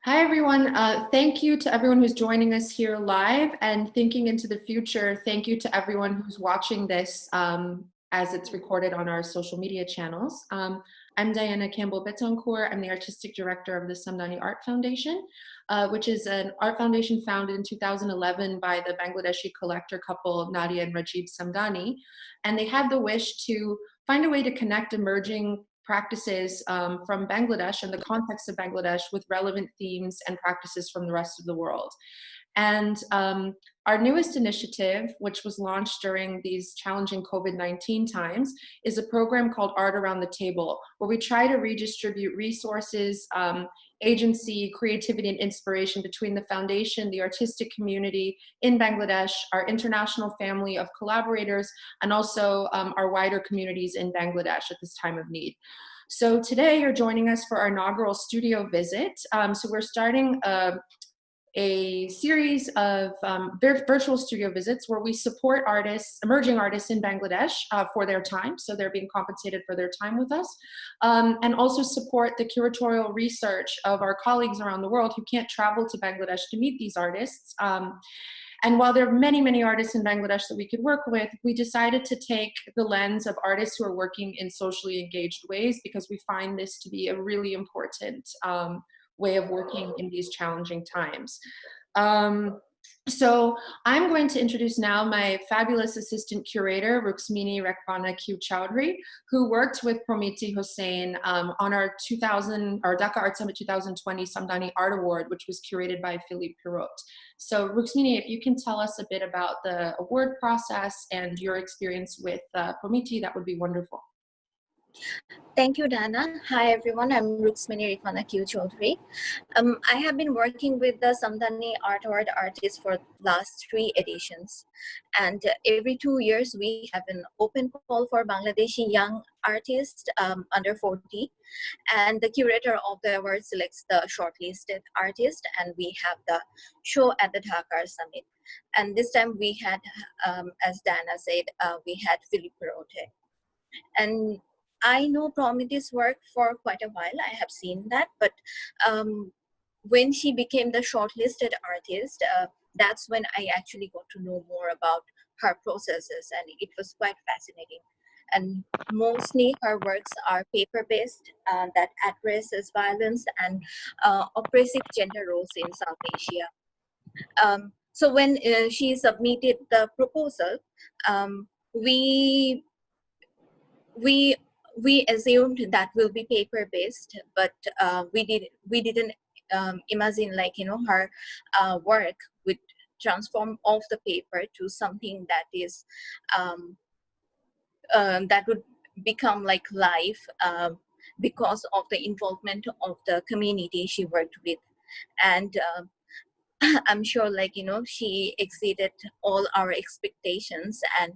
Hi, everyone. Thank you to everyone who's joining us here live, and thinking into the future, thank you to everyone who's watching this as it's recorded on our social media channels. I'm Diana Campbell-Betancourt. I'm the Artistic Director of the Samdani Art Foundation, which is an art foundation founded in 2011 by the Bangladeshi collector couple Nadia and Rajiv Samdani. And they had the wish to find a way to connect emerging practices from Bangladesh and the context of Bangladesh with relevant themes and practices from the rest of the world. And our newest initiative, which was launched during these challenging COVID-19 times, is a program called Art Around the Table, where we try to redistribute resources, agency, creativity, and inspiration between the foundation, the artistic community in Bangladesh, our international family of collaborators, and also our wider communities in Bangladesh at this time of need. So today you're joining us for our inaugural studio visit. So we're starting a series of virtual studio visits where we support artists, emerging artists in Bangladesh for their time, so they're being compensated for their time with us, and also support the curatorial research of our colleagues around the world who can't travel to Bangladesh to meet these artists. And while there are many, many artists in Bangladesh that we could work with, we decided to take the lens of artists who are working in socially engaged ways, because we find this to be a really important way of working in these challenging times. So I'm going to introduce now my fabulous assistant curator, Ruxmini Rekbana Q Chowdhury, who worked with Promiti Hossain on our Dhaka Art Summit 2020 Samdani Art Award, which was curated by Philippe Pirot. So Ruxmini, if you can tell us a bit about the award process and your experience with Promiti, that would be wonderful. Thank you, Dana. Hi, everyone. I'm Ruxmini Rekbana Q Chowdhury. I have been working with the Samdani Art Award artists for last 3 editions. And every 2 years, we have an open call for Bangladeshi young artists under 40. And the curator of the award selects the shortlisted artist, and we have the show at the Dhaka Art Summit. And this time we had, as Dana said, we had Philippe Pirot. And I know Promiti's work for quite a while. I have seen that, but when she became the shortlisted artist, that's when I actually got to know more about her processes, and it was quite fascinating. And mostly her works are paper-based that addresses violence and oppressive gender roles in South Asia. So when she submitted the proposal, we assumed that will be paper based, but we didn't imagine, like, her work would transform off the paper to something that is that would become like life because of the involvement of the community she worked with. And I'm sure, like, she exceeded all our expectations and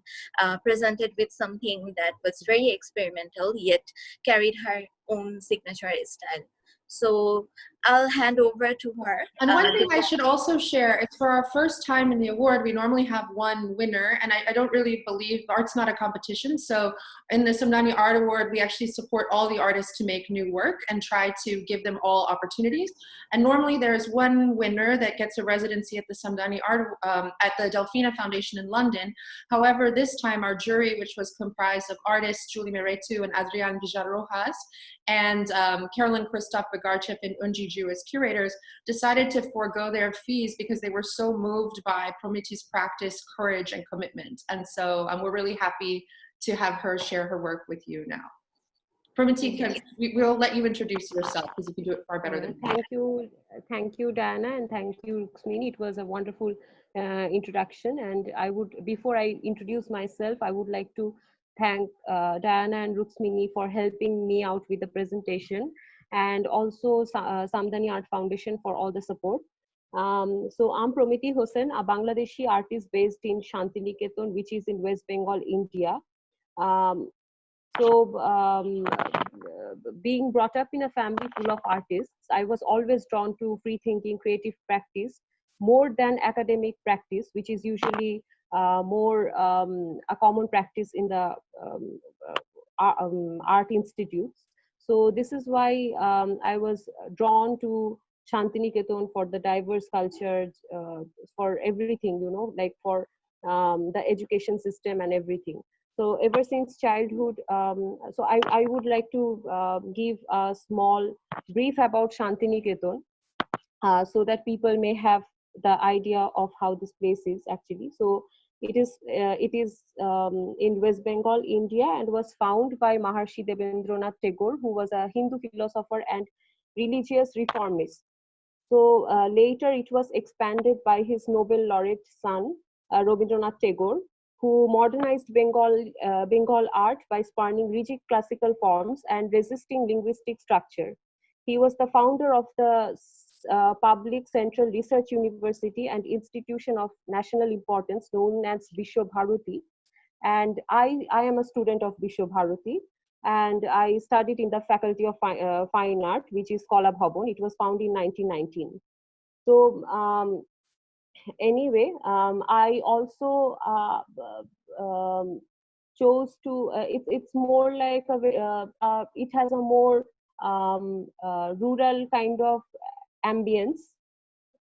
presented with something that was very experimental, yet carried her own signature style. So I'll hand over to her. And one thing I should also share, it's for our first time in the award, we normally have one winner, and I don't really believe art's not a competition. So in the Sumnani Art Award, we actually support all the artists to make new work and try to give them all opportunities. And normally there's one winner that gets a residency at the Samdani Art, at the Delfina Foundation in London. However, this time our jury, which was comprised of artists Julie Meretu and Adrian Villarojas, and Carolyn Christoph Bagarchev and Unji Ju as curators, decided to forego their fees because they were so moved by Promiti's practice, courage, and commitment. And so we're really happy to have her share her work with you now. Promiti, we'll let you introduce yourself because you can do it far better than me. Thank you, Diana, and thank you, Ruxmini. It was a wonderful introduction. And before I introduce myself, I would like to thank Diana and Ruxmini for helping me out with the presentation, and also Samdani Art Foundation for all the support. So I'm Promiti Hossain, a Bangladeshi artist based in Shantiniketan, which is in West Bengal, India. Being brought up in a family full of artists, I was always drawn to free thinking, creative practice more than academic practice, which is usually more a common practice in the art institutes. So this is why I was drawn to Shantiniketan, for the diverse cultures, for everything, you know, like for the education system and everything. So ever since childhood, so I would like to give a small brief about Shantiniketan, so that people may have the idea of how this place is actually. So it is in West Bengal, India, and was founded by Maharshi Devendranath Tagore, who was a Hindu philosopher and religious reformist. So later it was expanded by his Nobel laureate son, Rabindranath Tagore, who modernized Bengal art by spurning rigid classical forms and resisting linguistic structure. He was the founder of the public Central Research University and institution of national importance known as Vishwa Bharati. And I am a student of Vishwa Bharati, and I studied in the Faculty of Fine Art, which is Kala Bhavan. It was founded in 1919. So anyway, I also chose to, it's more like it has a more rural kind of ambience,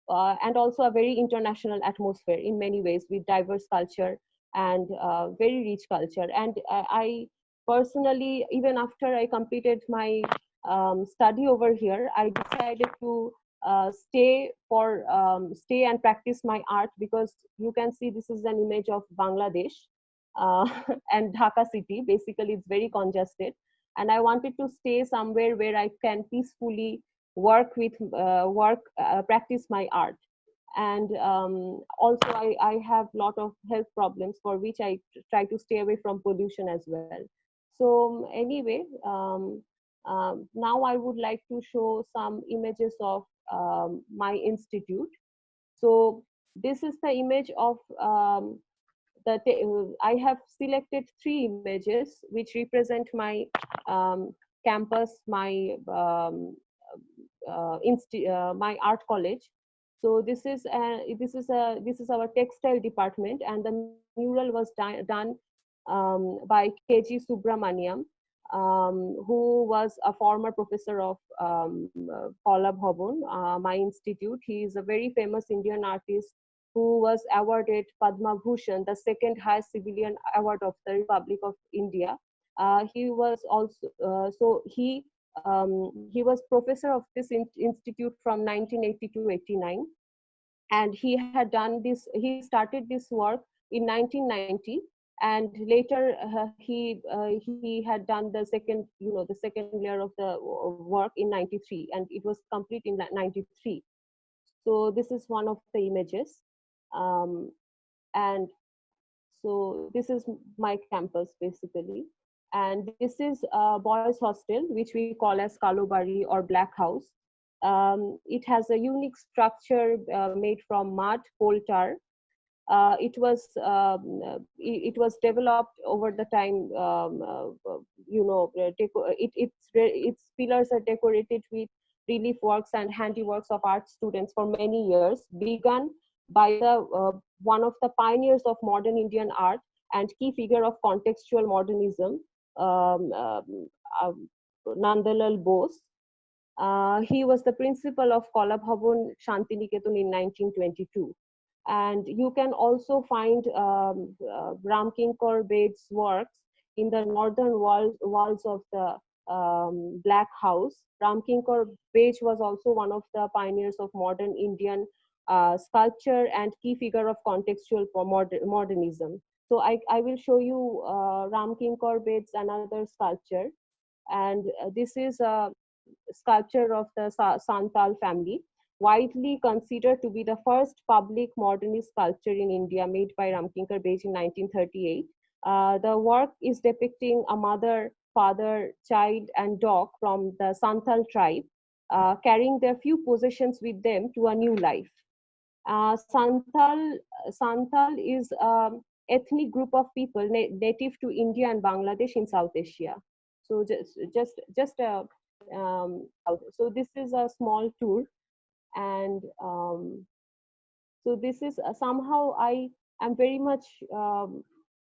and also a very international atmosphere in many ways, with diverse culture and very rich culture. And I personally, even after I completed my study over here, I decided to stay and practice my art, because you can see this is an image of Bangladesh, and Dhaka city. Basically, it's very congested, and I wanted to stay somewhere where I can peacefully practice my art. And also I have a lot of health problems, for which I try to stay away from pollution as well. So anyway, now I would like to show some images of my institute. So this is the image of I have selected 3 images which represent my campus, my my art college. So this is our textile department, and the mural was done by KG Subramaniam, who was a former professor of Kala Bhavan, my institute. He is a very famous Indian artist who was awarded Padma Bhushan, the second highest civilian award of the Republic of India. He was also he was professor of this institute from 1980 to 89, and he had done this. He started this work in 1990, and later he had done the second, the second layer of the work in 93, and it was complete in 93. So this is one of the images, and so this is my campus basically. And this is a boys hostel, which we call as Kalobari or Black House. It has a unique structure made from mud, coal tar. It was developed over the time. Its pillars are decorated with relief works and handiworks of art students for many years, begun by the one of the pioneers of modern Indian art and key figure of contextual modernism, Nandalal Bose. He was the principal of Kala Bhavan Shantiniketan in 1922. And you can also find Ramkinkar Bed's works in the northern walls of the Black House. Ramkinkar Bed was also one of the pioneers of modern Indian sculpture and key figure of contextual modernism. So I will show you Ramkinkar Bed's another sculpture. And this is a sculpture of the Santal family, widely considered to be the first public modernist sculpture in India, made by Ramkinkar Beg in 1938. The work is depicting a mother, father, child, and dog from the Santal tribe, carrying their few possessions with them to a new life. Santal is an ethnic group of people native to India and Bangladesh in South Asia. So so this is a small tour, and so this is somehow I am very much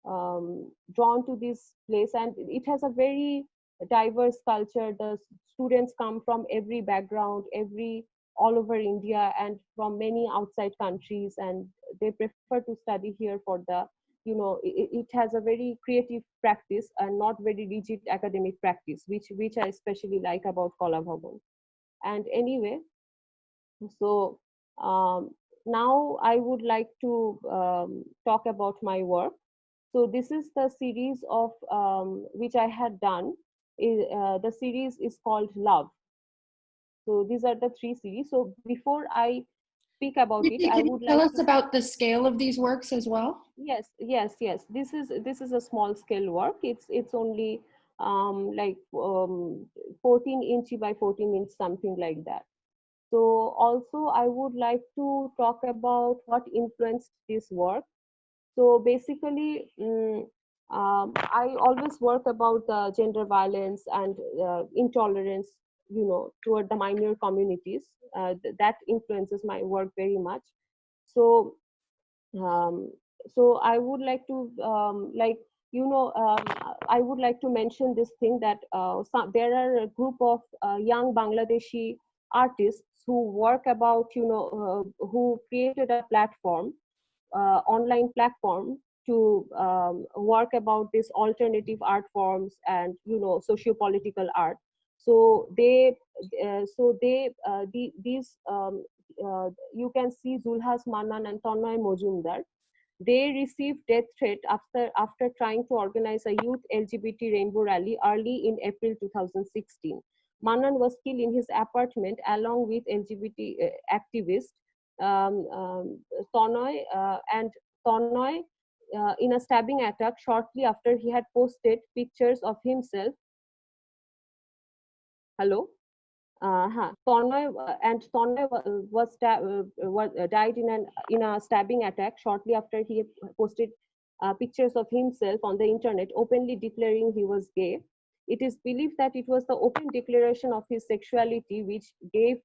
drawn to this place, and it has a very diverse culture. The students come from every background, every all over India and from many outside countries, and they prefer to study here for the, it has a very creative practice and not very rigid academic practice, which I especially like about Kala Bhavan. And anyway, so now I would like to talk about my work. So this is the series of which I had done. The series is called Love. So these are the 3 series. So before I speak about it, I Can would you tell like us to, about the scale of these works as well? yes. This is a small scale work. It's only like 14 inch by 14 inch, something like that. So also I would like to talk about what influenced this work. So basically, I always work about the gender violence and intolerance, toward the minor communities. That influences my work very much. So, um, so I would like to, I would like to mention this thing that there are a group of young Bangladeshi artists who work about, who created a platform, online platform, to work about this alternative art forms and socio-political art. So these you can see Zulhas Manan and Tanmay Mojumdar. They received death threat after trying to organize a youth LGBT rainbow rally early in April 2016. Manan was killed in his apartment along with LGBT activists Tonoy in a stabbing attack shortly after he had posted pictures of himself. Hello. Tonoy died in a stabbing attack shortly after he posted pictures of himself on the internet, openly declaring he was gay. It is believed that it was the open declaration of his sexuality which gave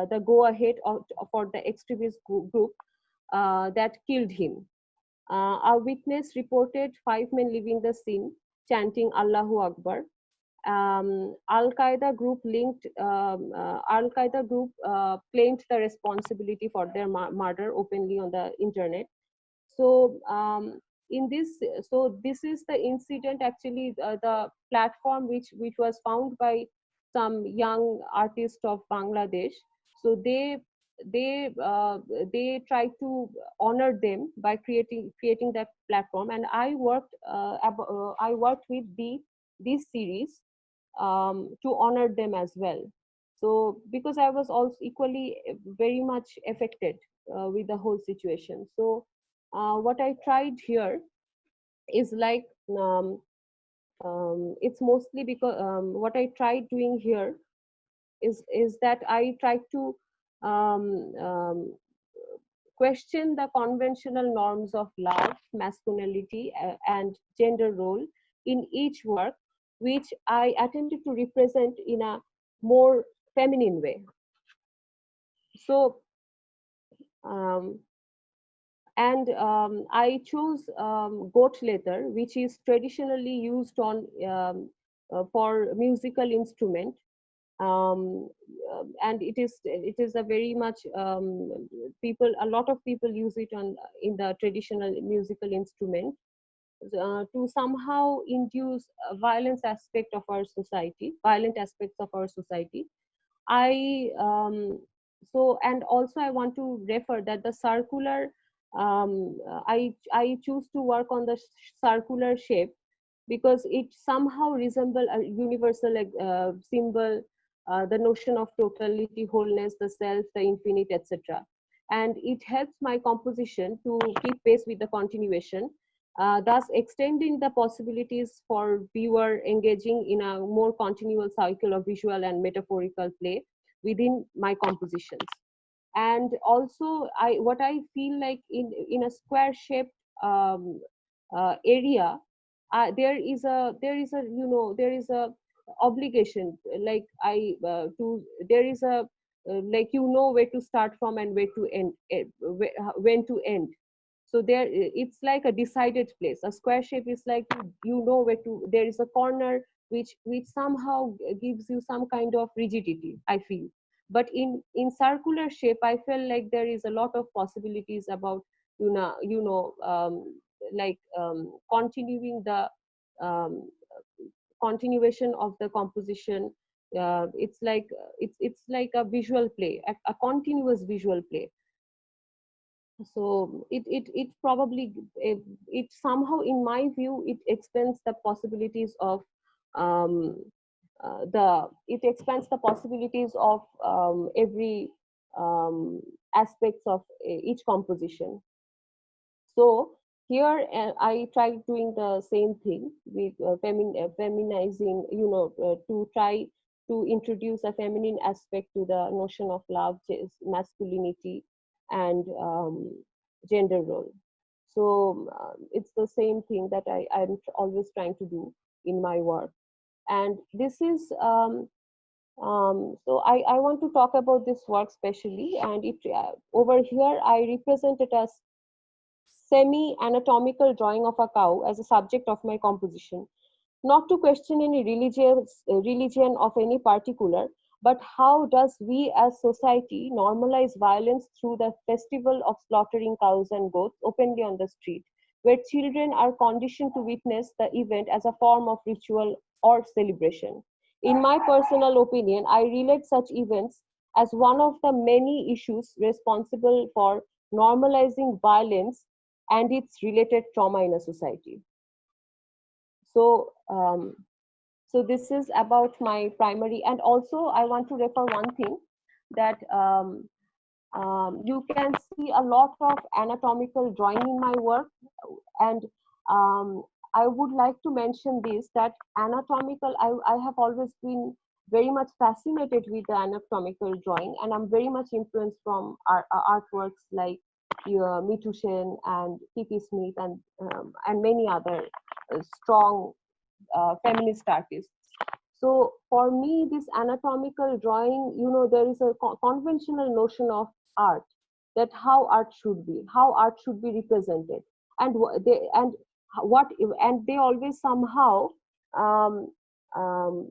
the go-ahead for the extremist group that killed him. A witness reported 5 men leaving the scene, chanting Allahu Akbar. Al Qaeda group claimed the responsibility for their murder openly on the internet. So this is the incident, actually the platform which was found by some young artists of Bangladesh. So they tried to honor them by creating that platform, and I worked with this series to honor them as well. So because I was also equally very much affected with the whole situation. So what I tried here is like it's mostly because what I tried doing here is that I tried to um, um, question the conventional norms of love, masculinity, and gender role in each work, which I attempted to represent in a more feminine way. So, I chose goat leather, which is traditionally used on for musical instrument, and it is a very much a lot of people use it in the traditional musical instrument to somehow induce a violent aspects of our society. I and also I want to refer that the circular I choose to work on the circular shape because it somehow resemble a universal symbol, the notion of totality, wholeness, the self, the infinite, etc. And it helps my composition to keep pace with the continuation, thus extending the possibilities for viewer engaging in a more continual cycle of visual and metaphorical play within my compositions. And also what I feel like in a square shaped area, there is a obligation, like I to there is a like where to start from and where to end, when to end. So there it's like a decided place. A square shape is like where to, there is a corner which somehow gives you some kind of rigidity, I feel. But in circular shape, I feel like there is a lot of possibilities about continuing the um, continuation of the composition. It's like a visual play, a continuous visual play. So it probably it somehow, in my view, it expands the possibilities of um, it expands the possibilities of every aspects of each composition. So here I tried doing the same thing with feminizing, to try to introduce a feminine aspect to the notion of love, masculinity, and gender role. So it's the same thing that I'm always trying to do in my work. And this is so I want to talk about this work specially, and over here I represent it as semi-anatomical drawing of a cow as a subject of my composition, not to question any religion of any particular, but how does we as society normalize violence through the festival of slaughtering cows and goats openly on the street, where children are conditioned to witness the event as a form of ritual or celebration. In my personal opinion, I relate such events as one of the many issues responsible for normalizing violence and its related trauma in a society. So, so this is about my primary, and also I want to refer one thing that you can see a lot of anatomical drawing in my work, and I would like to mention this, that anatomical, I have always been very much fascinated with the anatomical drawing, and I'm very much influenced from artworks like Mitushen and Kiki Smith and many other strong feminist artists. So for me, this anatomical drawing, there is a conventional notion of art, that how art should be, represented, and they always somehow um, um,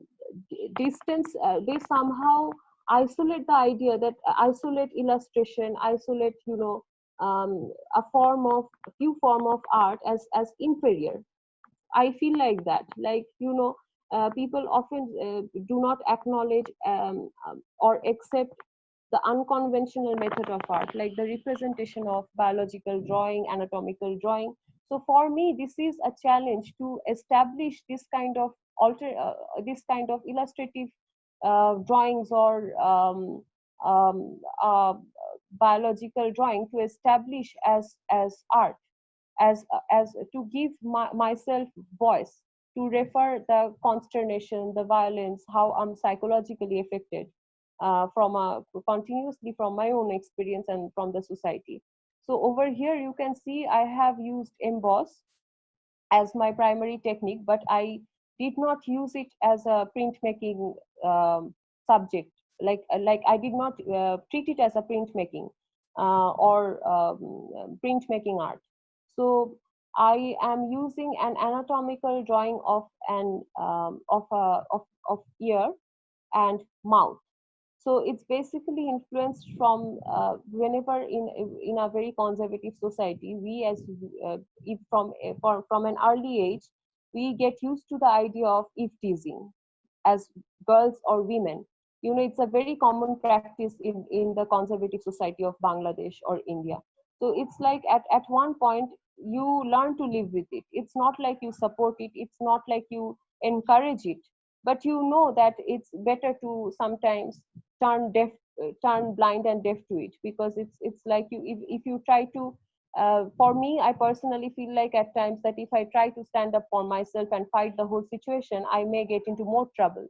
distance. They somehow isolate the idea, that isolate illustration, isolate a few form of art as inferior. I feel like that, like people often do not acknowledge or accept the unconventional method of art, like the representation of biological drawing, anatomical drawing. So for me, this is a challenge to establish this kind of illustrative drawings, or biological drawing, to establish as art, as to give myself voice, to refer the consternation, the violence, how I'm psychologically affected continuously from my own experience and from the society. So over here you can see I have used emboss as my primary technique, but I did not use it as a printmaking subject. Like I did not treat it as a printmaking or printmaking art. So I am using an anatomical drawing of of ear and mouth. So it's basically influenced from whenever in a very conservative society, we as if from an early age, we get used to the idea of if teasing as girls or women. It's a very common practice in the conservative society of Bangladesh or India. So it's like at one point you learn to live with it. It's not like you support it, it's not like you encourage it, but you know that it's better to sometimes turn blind and deaf to it, because it's like if you try to for me, I personally feel like at times that if I try to stand up for myself and fight the whole situation, I may get into more trouble.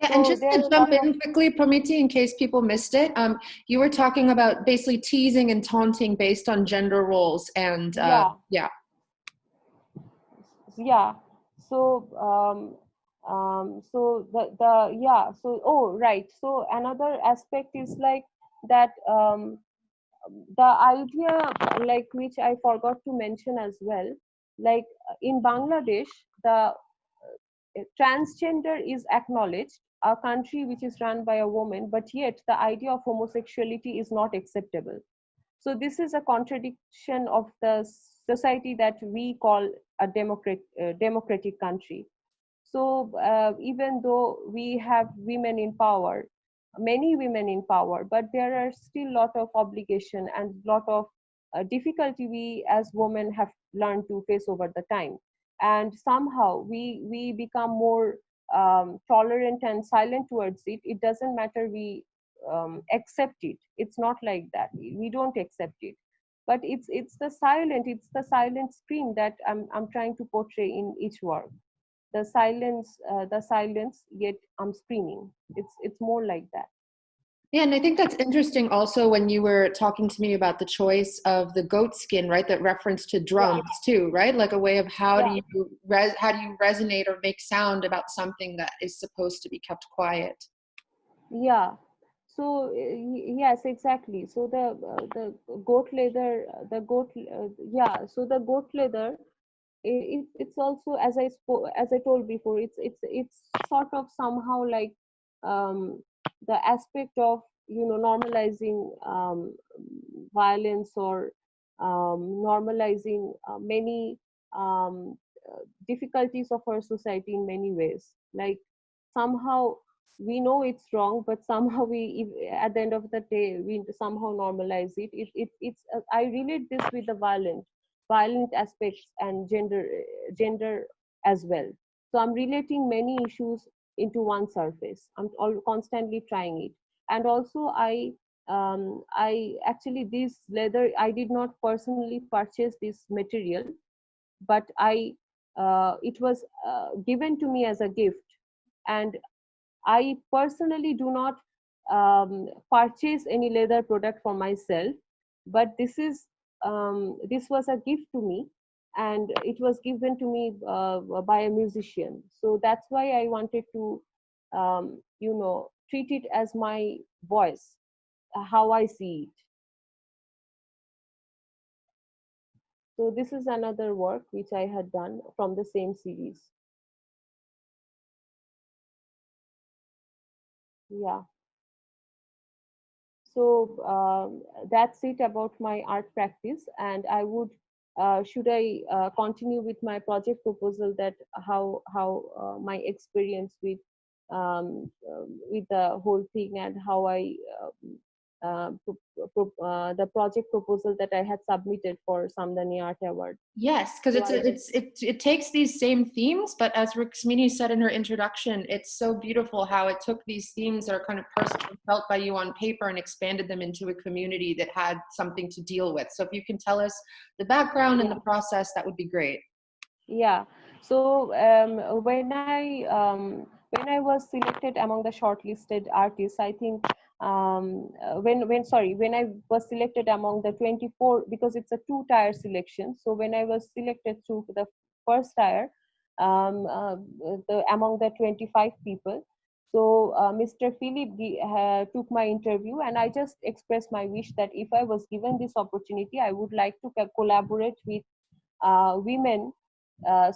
Yeah, So and just there to are a jump lot of in quickly, Promiti, in case people missed it, you were talking about basically teasing and taunting based on gender roles, and yeah yeah. yeah so so the yeah so oh right, so another aspect is like that the idea, like, which I forgot to mention as well, like in Bangladesh, the transgender is acknowledged, a country which is run by a woman, but yet the idea of homosexuality is not acceptable. So this is a contradiction of the society that we call a democratic country. So even though we have women in power, many women in power, but there are still a lot of obligation and lot of difficulty we as women have learned to face over the time. And somehow we become more tolerant and silent towards it. It doesn't matter we accept it. It's not like that. We don't accept it. But it's the silent scream that I'm trying to portray in each work. The silence, yet I'm screaming. It's more like that. Yeah, and I think that's interesting also when you were talking to me about the choice of the goat skin, right? That reference to drums too, right? Like a way of how do you resonate or make sound about something that is supposed to be kept quiet. Yeah. So yes, exactly. So the goat leather, So the goat leather, it's also, as I told before, it's sort of somehow like the aspect of normalizing violence, or normalizing many difficulties of our society in many ways. Like somehow we know it's wrong, but somehow at the end of the day we somehow normalize it. It's I relate this with the violent aspects and gender as well. So I'm relating many issues into one surface. I'm constantly trying it. And also I actually, this leather, I did not personally purchase this material, but it was given to me as a gift. And I personally do not purchase any leather product for myself, but this was a gift to me, and it was given to me by a musician. So that's why I wanted to, treat it as my voice, how I see it. So this is another work which I had done from the same series. Yeah. So that's it about my art practice. And I would, should I continue with my project proposal, that how my experience with the whole thing, and how I the project proposal that I had submitted for Samdani Art Award. Yes, because it takes these same themes, but as Ruxmini said in her introduction, it's so beautiful how it took these themes that are kind of personally felt by you on paper and expanded them into a community that had something to deal with. So if you can tell us the background and the process, that would be great. Yeah. So when I was selected among the shortlisted artists, I think when I was selected among the 24, because it's a 2-tier selection. So when I was selected through the first tier, among the 25 people, so Mr. Philip took my interview, and I just expressed my wish that if I was given this opportunity, I would like to collaborate with women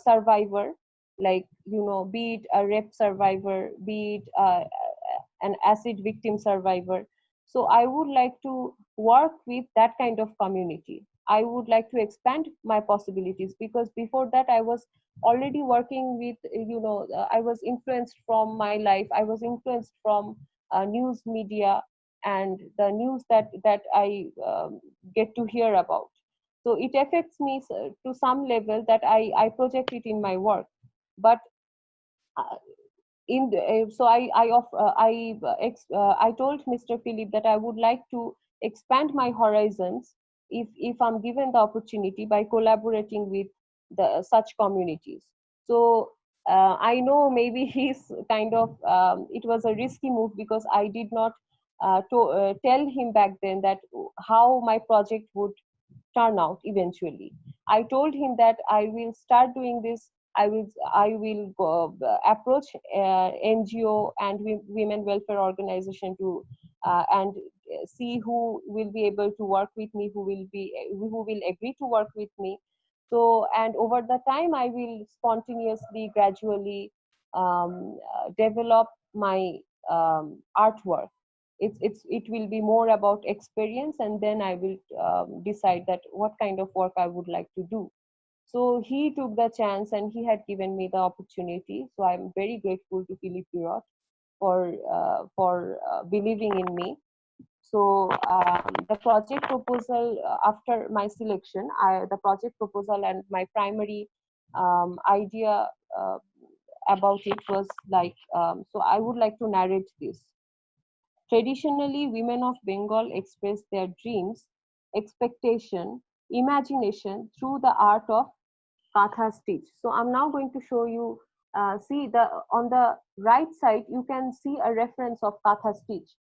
survivor, like be it a rape survivor, be it an acid victim survivor. So I would like to work with that kind of community. I would like to expand my possibilities, because before that I was already working with, I was influenced from my life, I was influenced from news media and the news that I get to hear about. So it affects me to some level, that I project it in my work. But so I told Mr. Philip that I would like to expand my horizons if I'm given the opportunity, by collaborating with such communities. So I know maybe he's kind of it was a risky move, because I did not tell him back then that how my project would turn out eventually. I told him that I will start doing this. I will go, approach NGO and women welfare organization to and see who will be able to work with me, who will agree to work with me. So, and over the time, I will spontaneously, gradually develop my artwork. It will be more about experience, and then I will decide that what kind of work I would like to do. So he took the chance and he had given me the opportunity. So I'm very grateful to Philip Birot for believing in me. So the project proposal, after my selection, the project proposal and my primary idea about it was like, so I would like to narrate this. Traditionally, women of Bengal express their dreams, expectation, imagination through the art of katha stitch. So I'm now going to show you, see on the right side, you can see a reference of katha stitch,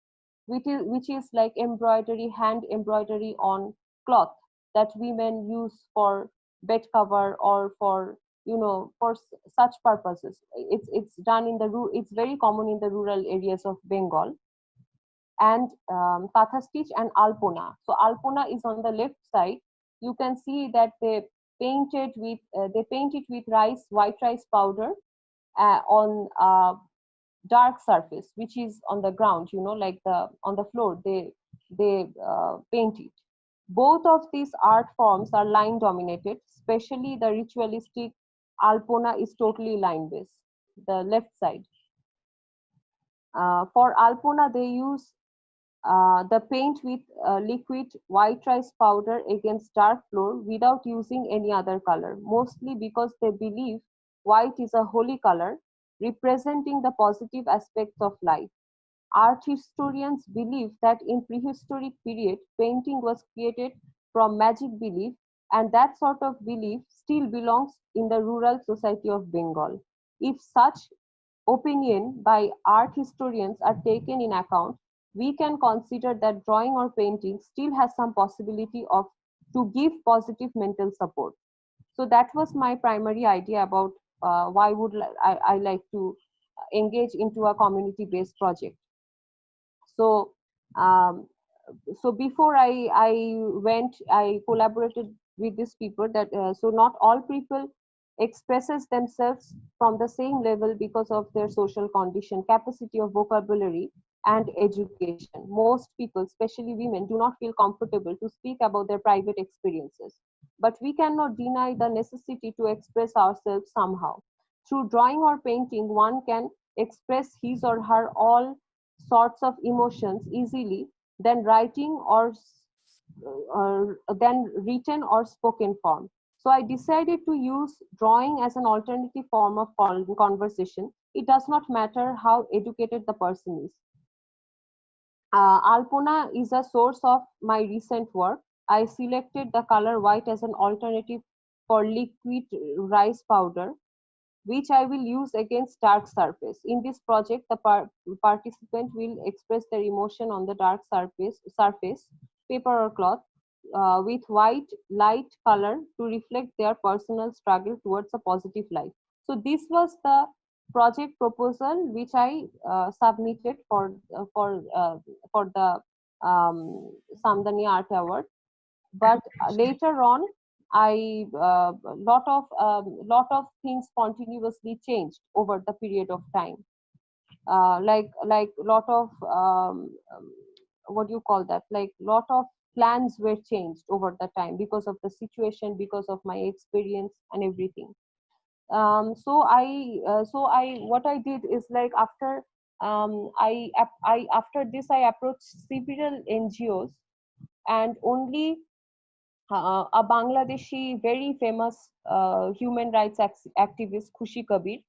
which is like embroidery, hand embroidery on cloth that women use for bed cover or for, you know, for such purposes. It's done in it's very common in the rural areas of Bengal. And katha stitch and alpona. So alpona is on the left side. You can see that they paint it with white rice powder on dark surface, which is on the ground, you know, like on the floor. They paint it. Both of these art forms are line dominated, especially the ritualistic alpona is totally line based, the left side. For alpona, they use the paint with liquid white rice powder against dark floor without using any other color, mostly because they believe white is a holy color representing the positive aspects of life. Art historians believe that in prehistoric period, painting was created from magic belief, and that sort of belief still belongs in the rural society of Bengal. If such opinion by art historians are taken in account, we can consider that drawing or painting still has some possibility of to give positive mental support. So that was my primary idea about why would I like to engage into a community-based project. So so before I collaborated with these people that so not all people expresses themselves from the same level because of their social condition, capacity of vocabulary and education. Most people, especially women, do not feel comfortable to speak about their private experiences. But we cannot deny the necessity to express ourselves somehow. Through drawing or painting, one can express his or her all sorts of emotions easily than writing or than written or spoken form. So I decided to use drawing as an alternative form of conversation. It does not matter how educated the person is. Alpona is a source of my recent work. I selected the color white as an alternative for liquid rice powder, which I will use against dark surface. In this project, the participant will express their emotion on the dark surface, paper or cloth, with white light color to reflect their personal struggle towards a positive life. So this was the project proposal which I submitted for the Samdani Art Award. But later on, I lot of things continuously changed over the period of time. Like lot of what do you call that? Like lot of plans were changed over the time because of the situation, because of my experience and everything. What I did is like after after this I approached several NGOs, and only a Bangladeshi very famous human rights activist Khushi Kabir,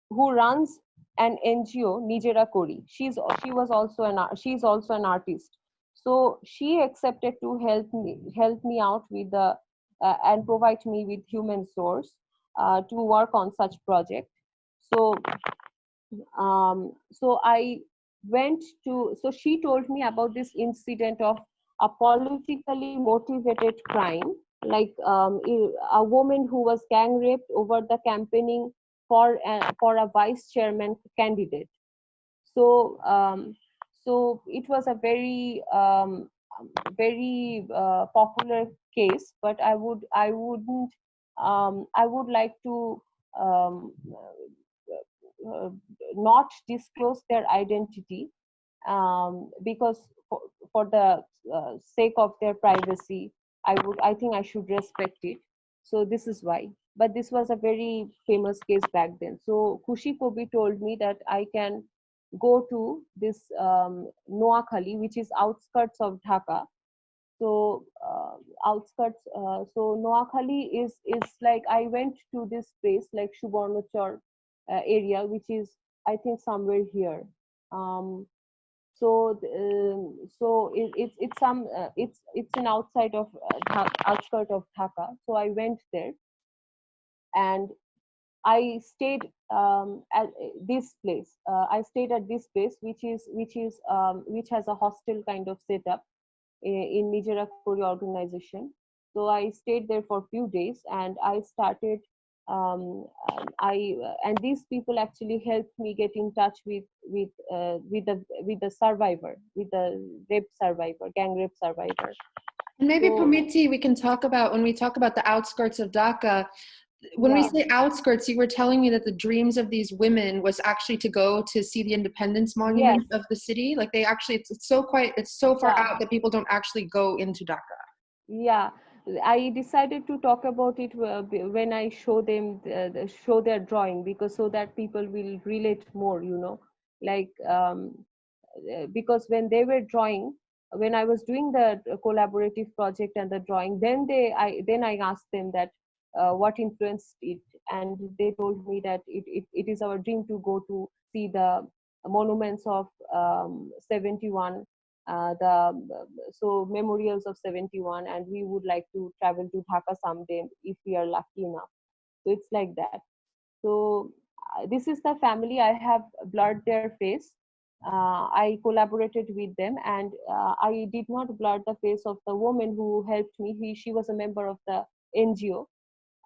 who runs an NGO Nijera Kori. She is also an artist. So she accepted to help me out with the and provide me with human source to work on such project. So so I went to, so she told me about this incident of a politically motivated crime, like a woman who was gang raped over the campaigning for a vice chairman candidate. So so it was a very popular case, but I would like to uh, not disclose their identity, because for the sake of their privacy, I think I should respect it. So this is why. But this was a very famous case back then. So Kushi Kobi told me that I can go to this Noakhali, which is outskirts of Dhaka. So outskirts, so Noakhali is like, I went to this place like Subarnachar area, which is, I think, somewhere here. Um, it's some it's an outside of outskirt of Dhaka. So I went there and I stayed at this place. I stayed at this place, which has a hostel kind of setup in Nijera Kori organization. So I stayed there for a few days, and I started. And these people actually helped me get in touch with the survivor, with the rape survivor, gang rape survivor. And maybe, So, Promiti, we can talk about, when we talk about the outskirts of Dhaka, when we yeah. say outskirts, you were telling me that the dreams of these women was actually to go to see the Independence Monument Yes. of the city. Like they actually, it's so far Yeah. out that people don't actually go into Dhaka. Yeah, I decided to talk about it when I show them show their drawing, because so that people will relate more, like because when they were drawing, when I was doing the collaborative project and the drawing, then I asked them that what influenced it, and they told me that it is our dream to go to see the monuments of 71, so memorials of 71, and we would like to travel to Dhaka someday if we are lucky enough. So it's like that. So this is the family. I have blurred their face. I collaborated with them, and I did not blur the face of the woman who helped me. She was a member of the NGO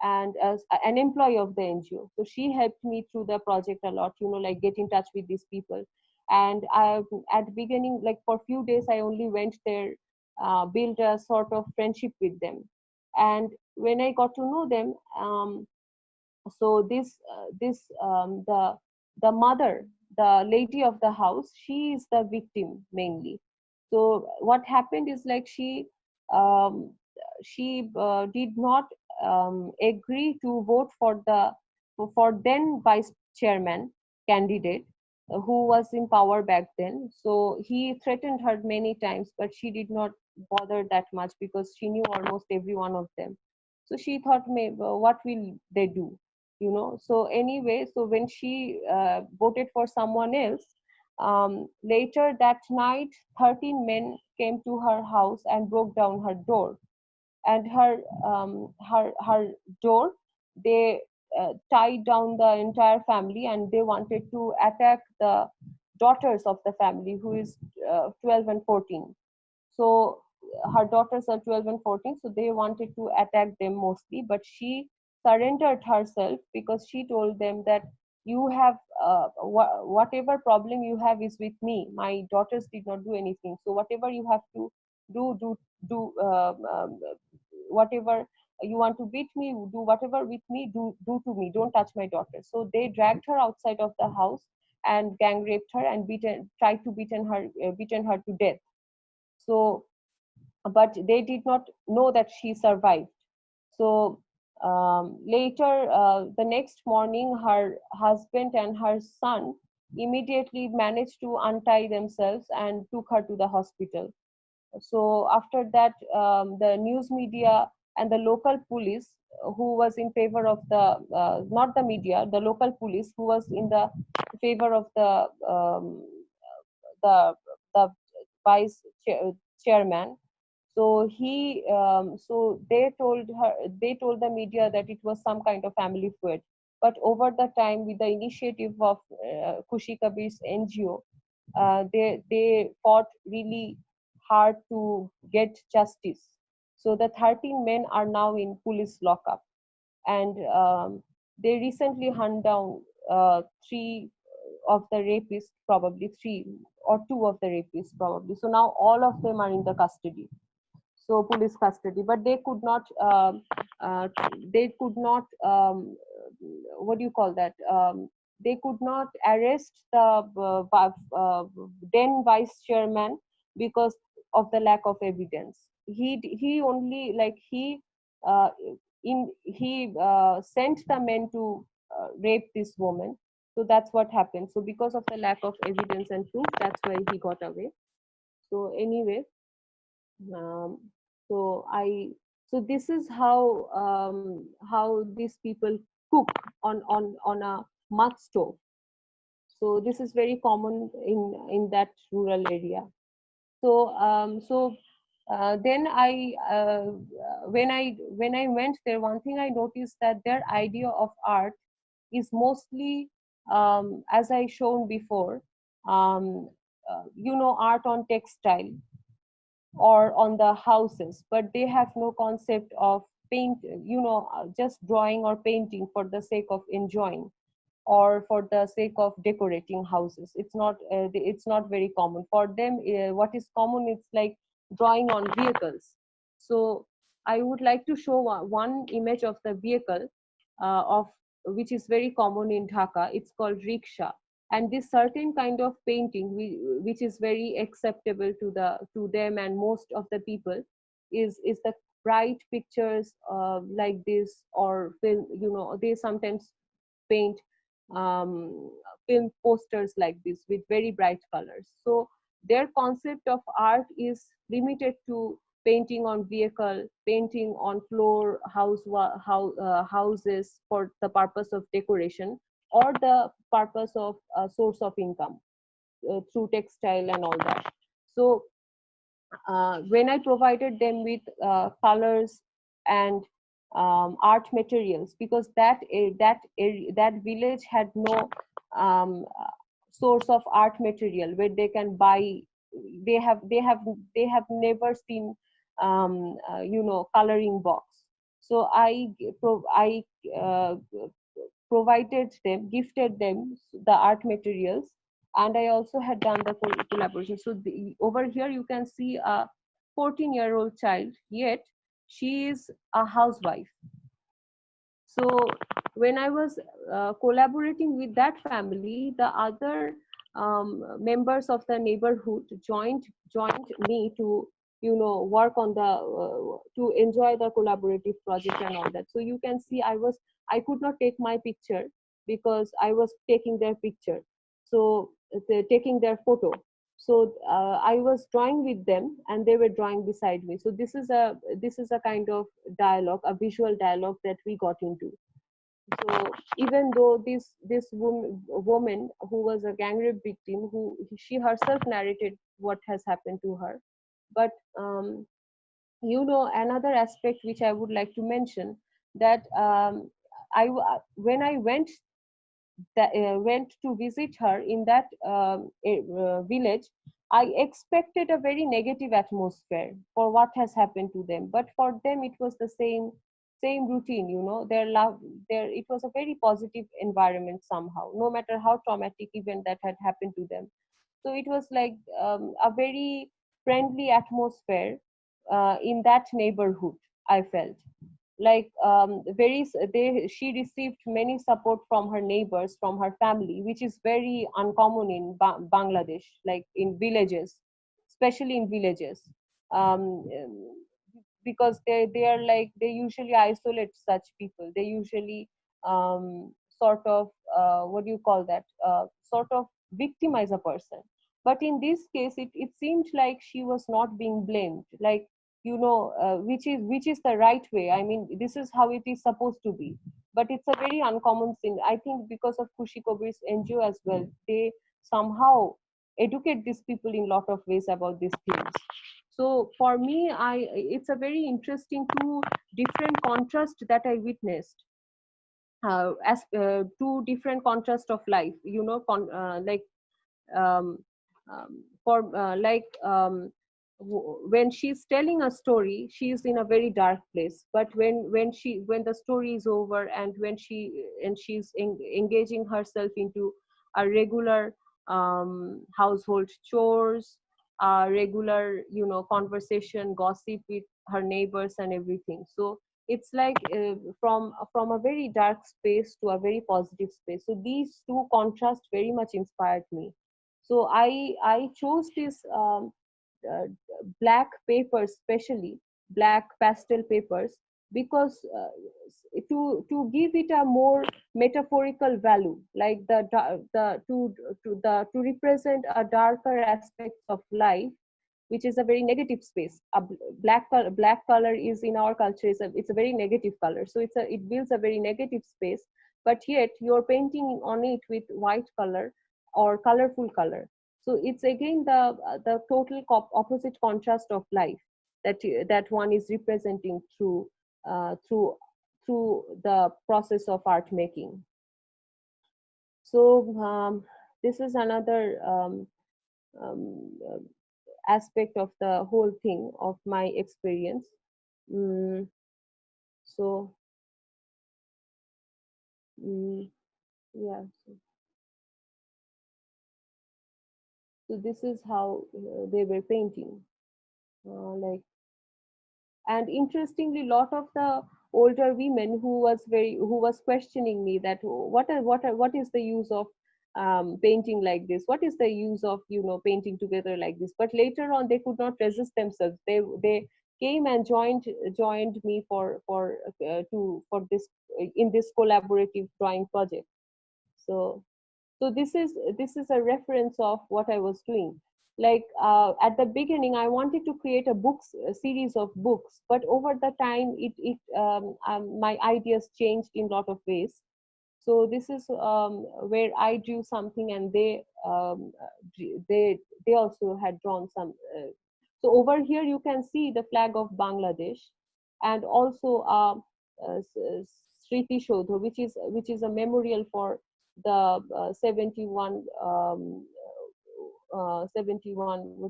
and as an employee of the NGO. So she helped me through the project a lot, like get in touch with these people. And at the beginning, like for a few days, I only went there, built a sort of friendship with them. And when I got to know them, so the mother, the lady of the house, she is the victim mainly. So what happened is like um, she did not agree to vote for then vice chairman candidate who was in power back then. So he threatened her many times, but she did not bother that much because she knew almost every one of them. So she thought, maybe what will they do, So anyway, so when she voted for someone else, later that night 13 men came to her house and broke down her door, and her door, they tied down the entire family, and they wanted to attack the daughters of the family, who is 12 and 14. So her daughters are 12 and 14, so they wanted to attack them mostly, but she surrendered herself because she told them that you have whatever problem you have is with me. My daughters did not do anything, so whatever you have to do whatever you want to beat me, do whatever with me, do to me, don't touch my daughter. So they dragged her outside of the house and gang raped her and tried to beaten her to death. So but they did not know that she survived. So later, the next morning, her husband and her son immediately managed to untie themselves and took her to the hospital. So after that, the news media and the local police, who was in favor of not the media, the local police, who was in the favor of the the vice chairman. So they told the media that it was some kind of family feud. But over the time, with the initiative of Kushi Kabir's NGO, they fought really hard to get justice. So the 13 men are now in police lockup, and they recently hunt down three of the rapists, probably three or two of the rapists, probably. So now all of them are in the custody, so police custody, but they could not what do you call that, they could not arrest the then vice chairman because of the lack of evidence. He only like uh, he sent the men to rape this woman. So that's what happened. So because of the lack of evidence and proof, that's why he got away. So anyway, um, so I so this is how these people cook on a mud stove. So this is very common in that rural area. So then when I went there, one thing I noticed that their idea of art is mostly, as I shown before, um, art on textile or on the houses, but they have no concept of paint, just drawing or painting for the sake of enjoying or for the sake of decorating houses. It's not very common for them. What is common, it's like drawing on vehicles. So I would like to show one image of the vehicle of which is very common in Dhaka. It's called rickshaw. And this certain kind of painting, which is very acceptable to them and most of the people, is the bright pictures like this, or film. They sometimes paint um, film posters like this with very bright colors. So their concept of art is limited to painting on vehicle, painting on floor, houses for the purpose of decoration or the purpose of source of income through textile and all that. So when I provided them with colors and art materials, because that village had no source of art material where they can buy. They have never seen coloring box. So I provided them, gifted them the art materials, and I also had done the collaboration. So over here you can see a 14-year-old child, yet she is a housewife. So when I was collaborating with that family, the other members of the neighborhood joined me to work on the to enjoy the collaborative project and all that. So you can see I could not take my picture because I was taking their picture, so taking their photo. So I was drawing with them and they were drawing beside me. So this is a kind of dialogue, a visual dialogue that we got into. So even though this woman who was a gang rape victim, who she herself narrated what has happened to her, but another aspect which I would like to mention, that when I went to visit her in that village, I expected a very negative atmosphere for what has happened to them. But for them, it was the same routine. Their love, it was a very positive environment somehow, no matter how traumatic event that had happened to them. So it was like a very friendly atmosphere in that neighborhood. I felt like she received many support from her neighbors, from her family, which is very uncommon in Bangladesh, like in villages, especially in villages, um, because they are like, they usually isolate such people. They usually sort of what do you call that, sort of victimize a person. But in this case, it seemed like she was not being blamed, like which is the right way. I mean, this is how it is supposed to be. But it's a very uncommon thing, I think, because of Khushi Kabir's NGO as well. They somehow educate these people in a lot of ways about these things. So for me, it's a very interesting different contrast that I witnessed, as two different contrast of life, like um, for like when she's telling a story, she's in a very dark place. But when the story is over, and when she's engaging herself into a regular household chores, regular conversation, gossip with her neighbors and everything. So it's like from a very dark space to a very positive space. So these two contrasts very much inspired me. So I chose this uh, black papers, especially black pastel papers, because to give it a more metaphorical value, like to represent a darker aspect of life, which is a very negative space. Black color is in our culture is it's a very negative color, so it builds a very negative space. But yet you're painting on it with white color or colorful color. So it's again the total opposite contrast of life that one is representing uh, through through the process of art making. So this is another aspect of the whole thing of my experience. Mm, so yeah, so this is how they were painting, like. And interestingly, lot of the older women who was questioning me that what is the use of painting like this, what is the use of painting together like this. But later on they could not resist themselves. They came and joined me for this in this collaborative drawing project. So this is a reference of what I was doing. Like at the beginning, I wanted to create a series of books, but over the time, my ideas changed in a lot of ways. So this is where I drew something, and they also had drawn some. So over here, you can see the flag of Bangladesh, and also Sriti Shodho, which is a memorial for the 71 what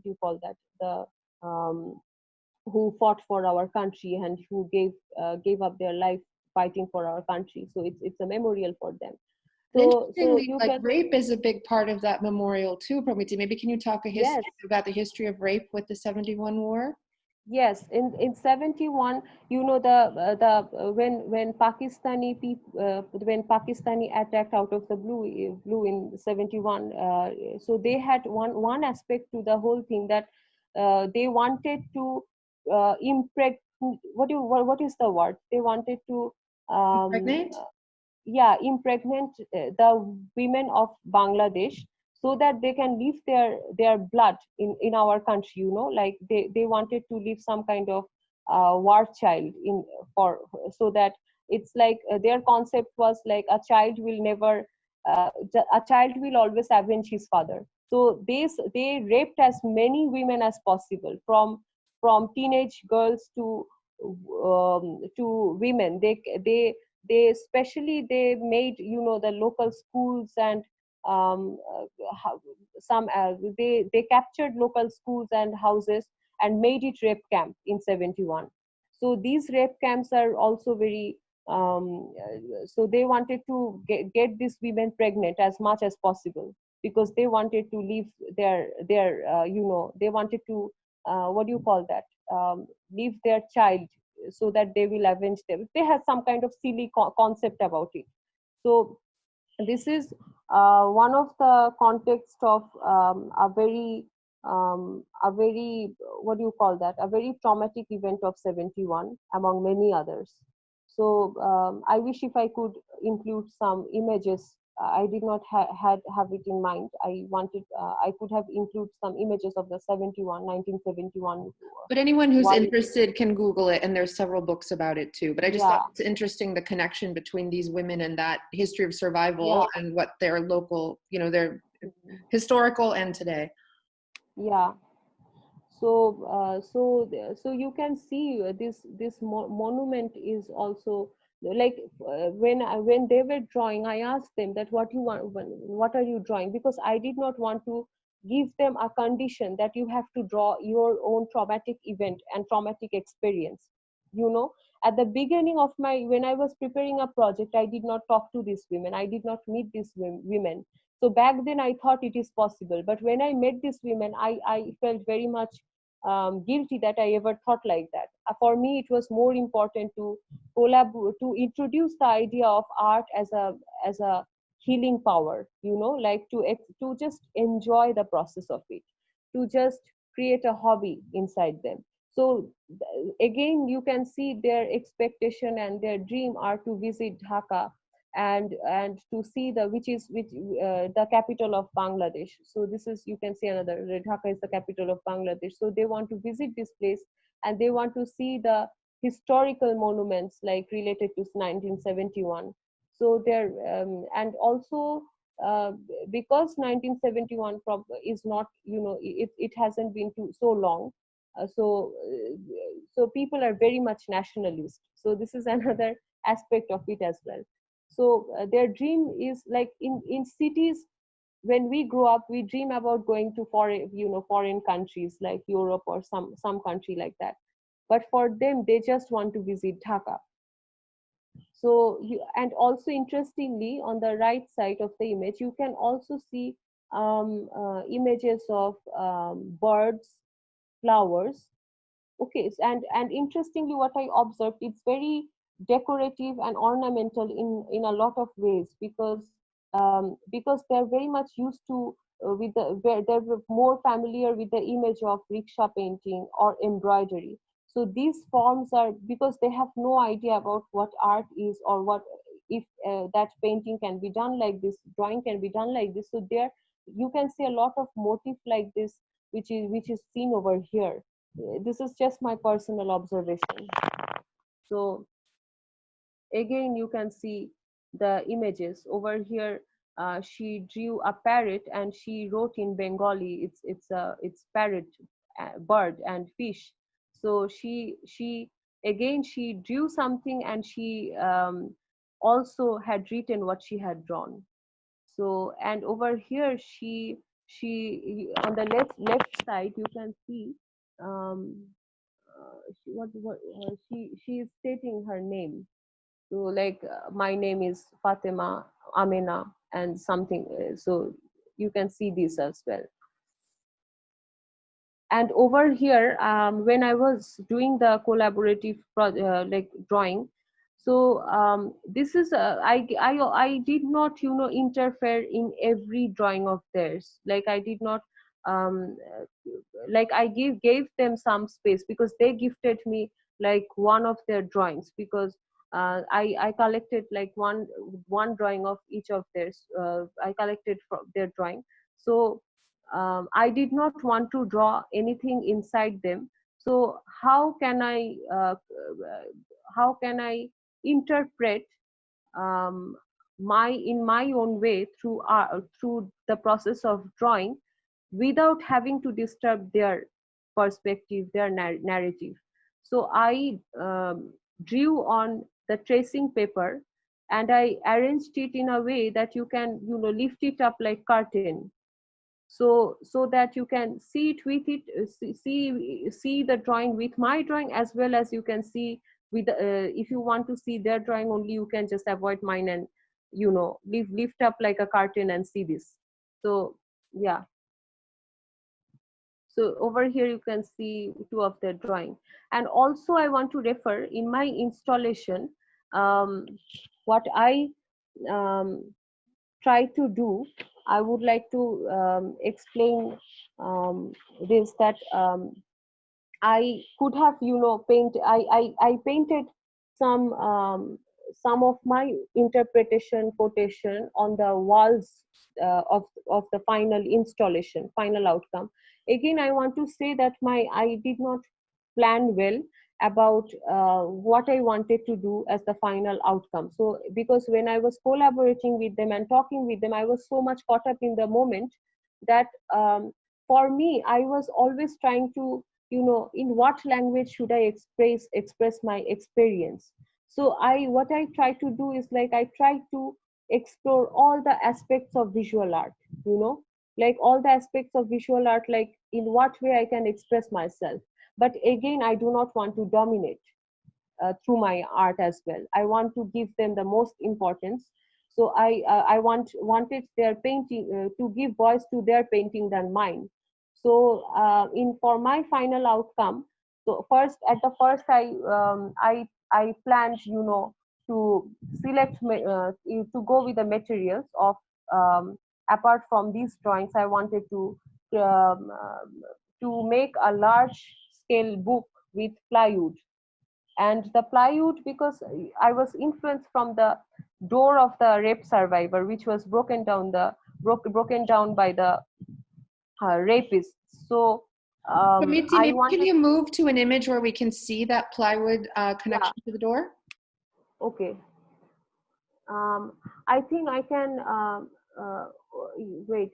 do you call that, the who fought for our country and who gave up their life fighting for our country. So it's a memorial for them. So Interestingly, you like can, rape is a big part of that memorial too, Promiti. Maybe can you talk yes, about the history of rape with the 71 war? yes, in 71, when when Pakistani attacked out of the blue in 71, so they had one aspect to the whole thing, that they wanted to impregnate, what is the word, they wanted to Impregnate? yeah, impregnate the women of Bangladesh, so that they can leave their blood in our country, like they wanted to leave some kind of war child in for, so that it's like their concept was like a child will never a child will always avenge his father. So they raped as many women as possible, from teenage girls to women. They especially they made the local schools, and they captured local schools and houses and made it rape camp in 71. So these rape camps are also very so they wanted to get these women pregnant as much as possible, because they wanted to leave their they wanted to what do you call that, leave their child, so that they will avenge them. They had some kind of silly concept about it. So this is one of the context of a very what do you call that, a very traumatic event of 71 among many others. So I wish if I could include some images. I did not have it in mind. I wanted I could have included some images of the 1971 But anyone who's war. interested can Google it, and there's several books about it too. But I just Yeah, thought it's interesting, the connection between these women and that history of survival yeah. and what their local, their historical and today. Yeah. So so you can see this monument is also like when they were drawing, I asked them that what you want, what are you drawing, because I did not want to give them a condition that you have to draw your own traumatic event and traumatic experience. At the beginning of my, when I was preparing a project, I did not talk to these women, I did not meet these women. So back then I thought it is possible, but when I met these women, I felt very much guilty that I ever thought like that. For me, it was more important to to introduce the idea of art as a healing power, like to just enjoy the process of it, to just create a hobby inside them. So again, you can see their expectation and their dream are to visit Dhaka and to see the capital of Bangladesh. So this is, you can see another, Dhaka is the capital of Bangladesh. So they want to visit this place and they want to see the historical monuments like related to 1971. So there and also uh, because 1971 is not, it hasn't been too so long. So people are very much nationalist. So this is another aspect of it as well. So their dream is like in cities. When we grow up, we dream about going to foreign countries like Europe or some country like that. But for them, they just want to visit Dhaka. So and also interestingly, on the right side of the image, you can also see images of birds, flowers. Okay, and interestingly, what I observed, it's very decorative and ornamental in a lot of ways, because they're very much used to they're more familiar with the image of rickshaw painting or embroidery. So these forms are, because they have no idea about what art is, or what if that painting can be done like this, drawing can be done like this. So there you can see a lot of motif like this, which is seen over here. This is just my personal observation. So again, you can see the images over here. She drew a parrot and she wrote in Bengali, it's parrot, bird and fish. So she drew something, and she also had written what she had drawn. So, and over here, she on the left side, you can see she is stating her name. So like my name is Fatima Amina and something. So you can see this as well. And over here, when I was doing the collaborative like drawing, so this is I did not interfere in every drawing of theirs. Like I did not like I gave them some space, because they gifted me like one of their drawings, because I collected like one drawing of each of theirs. I collected from their drawing. So I did not want to draw anything inside them. So how can I interpret um, in my own way through the process of drawing, without having to disturb their perspective, their narrative. So I drew on the tracing paper, and I arranged it in a way that you can lift it up like curtain, so that you can see it with it, see the drawing with my drawing, as well as you can see with if you want to see their drawing only, you can just avoid mine and lift up like a curtain and see this. So yeah, so over here you can see two of their drawing. And also I want to refer in my installation, what I um, try to do, I would like to explain this, that I could have I painted some of my interpretation quotation on the walls of the final installation, final outcome. Again, I want to say that I did not plan well about what I wanted to do as the final outcome. So because when I was collaborating with them and talking with them, I was so much caught up in the moment that for me, I was always trying to, in what language should I express my experience. So what I try to do is, like, I try to explore all the aspects of visual art, like all the aspects of visual art, like in what way I can express myself. But again, I do not want to dominate through my art as well. I want to give them the most importance. So I wanted their painting to give voice to their painting than mine. So for my final outcome, so at the first I planned, you know, to select to go with the materials of apart from these drawings. I wanted um, uh, to make a large scale book with plywood. And the plywood, because I was influenced from the door of the rape survivor, which was broken down by the rapist. So Promiti, I maybe can wanted, you move to an image where we can see that plywood yeah, connection to the door? okay. I think I can, wait,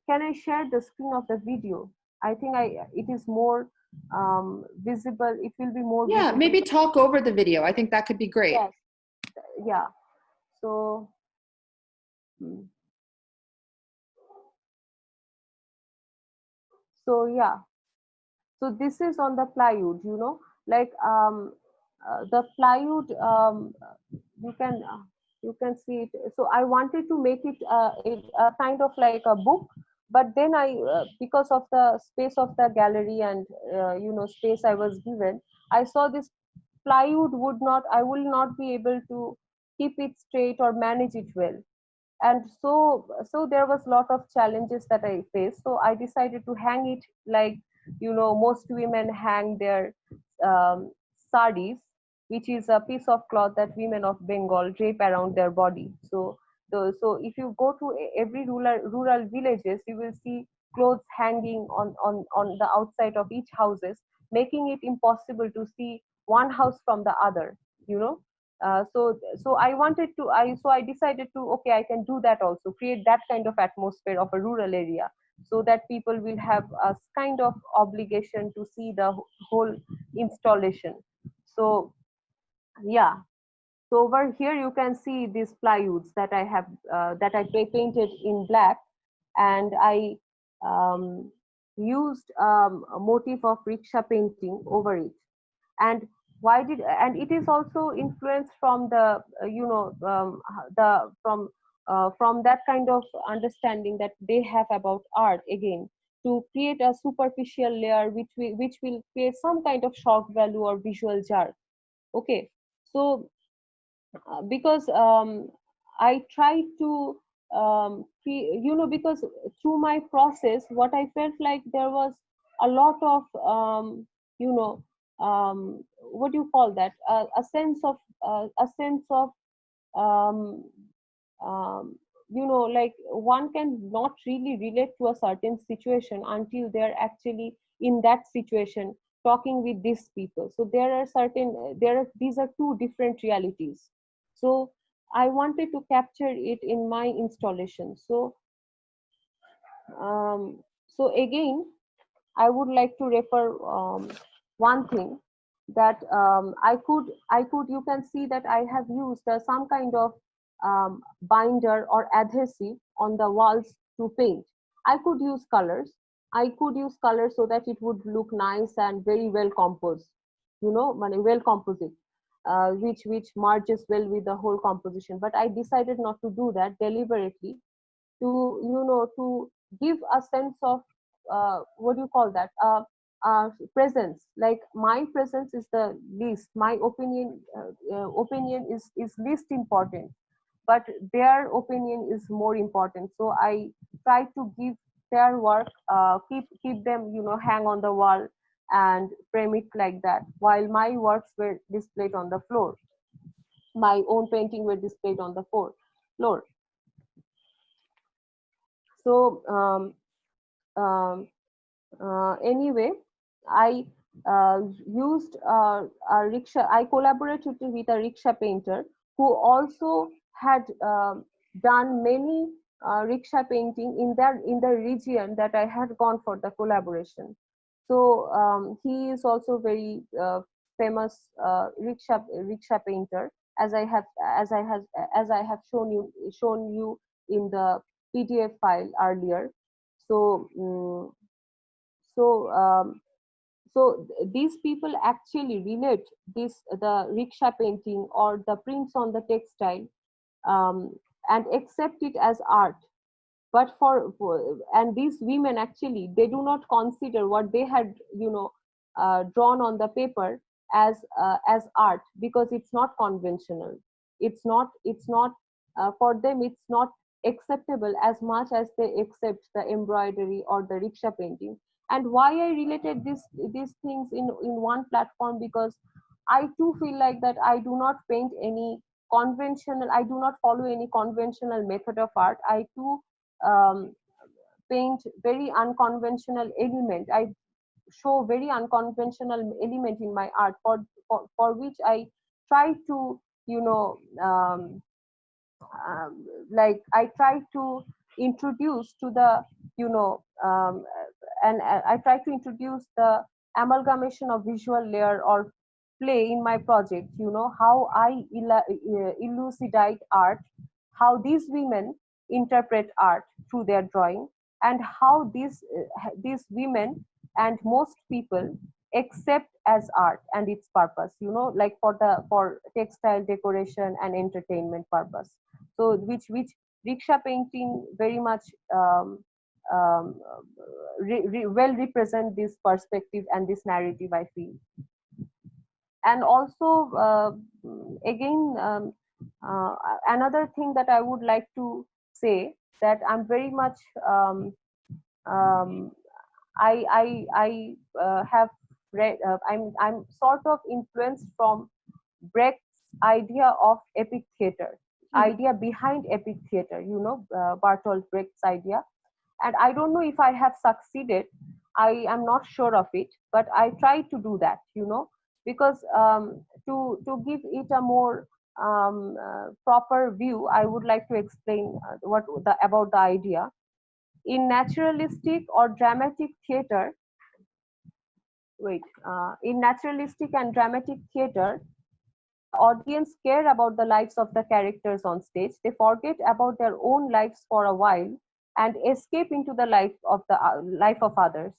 can I share the screen of the video? I think it is more visible, it will be more Yeah, visible. maybe talk over the video. I think that could be great. Yes, yeah. So, hmm. So yeah, so this is on the plywood, you know, like the plywood, you can uh, you can see it. So I wanted to make it a kind of like a book, but then because of the space of the gallery and you know, space I was given, I saw this plywood would not, I will not be able to keep it straight or manage it well. And so there was a lot of challenges that I faced. So I decided to hang it like, you know, most women hang their um, saris, which is a piece of cloth that women of Bengal drape around their body. So if you go to every rural villages, you will see clothes hanging on the outside of each houses, making it impossible to see one house from the other, you know. So I wanted to, I decided to, okay, I can do that also, create that kind of atmosphere of a rural area, so that people will have a kind of obligation to see the whole installation. So yeah, so over here you can see these plywoods that I have that I painted in black, and I um, used a motif of rickshaw painting over it. And and it is also influenced from the you know, the from that kind of understanding that they have about art, again, to create a superficial layer which will create some kind of shock value or visual jar. Okay, so because I try to you know, because through my process, what I felt like there was a lot of you know, what do you call that, a sense of um, um, you know, like one can not really relate to a certain situation until they're actually in that situation talking with these people. So there are these are two different realities. So I wanted to capture it in my installation. Um, so again, I would like to refer one thing, that you can see that I have used some kind of binder or adhesive on the walls to paint. I could use colors. I could use colors so that it would look nice and very well composed, you know, well composite, which merges well with the whole composition. But I decided not to do that deliberately, to, you know, to give a sense of what do you call that, presence. Like my presence is the least, my opinion is least important, but their opinion is more important. So I try to give their work, keep them, you know, hang on the wall and frame it like that, while my works were displayed on the floor, my own painting were displayed on the floor. So um, anyway, I used a rickshaw. I collaborated with a rickshaw painter who also had done many rickshaw painting in the region that I had gone for the collaboration. So he is also very famous rickshaw painter, as I have shown you in the PDF file earlier. So so these people actually relate the rickshaw painting or the prints on the textile, um, and accept it as art. but and these women actually, they do not consider what they had, drawn on the paper as art, because it's not conventional. It's not for them, it's not acceptable as much as they accept the embroidery or the rickshaw painting. And why I related these things in one platform, because I too feel like that I do not paint any conventional, I do not follow any conventional method of art. I too um, paint very unconventional element. I show very unconventional element in my art, for which I try to, you know like I try to introduce to the, you know and I try to introduce the amalgamation of visual layer or play in my project, how I elucidate art, how these women interpret art through their drawing, and how these women and most people accept as art and its purpose, like for textile decoration and entertainment purpose. So which rickshaw painting very much um, well represent this perspective and this narrative, I feel. And also, again, another thing that I would like to say, that I'm very much um, I have read, I'm sort of influenced from Brecht's idea of epic theater, idea behind epic theater, Bertolt Brecht's idea. And I don't know if I have succeeded. I am not sure of it, but I try to do that, because to give it a more proper view, I would like to explain about the idea. In naturalistic or dramatic theater, in naturalistic and dramatic theater, audience care about the lives of the characters on stage. They forget about their own lives for a while and escape into the life of others.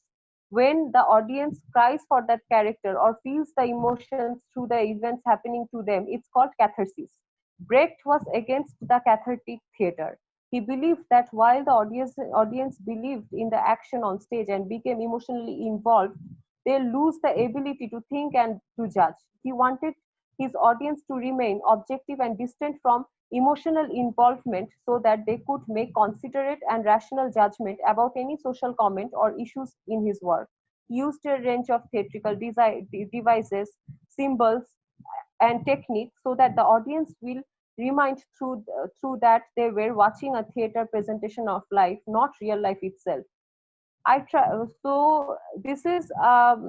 When the audience cries for that character or feels the emotions through the events happening to them, it's called catharsis. Brecht was against the cathartic theater. He believed that while the audience believed in the action on stage and became emotionally involved, they lose the ability to think and to judge. He wanted his audience to remain objective and distant from emotional involvement, so that they could make considerate and rational judgment about any social comment or issues in his work. He used a range of theatrical devices, symbols, and techniques, so that the audience will remind through that they were watching a theater presentation of life, not real life itself. I try. So this is how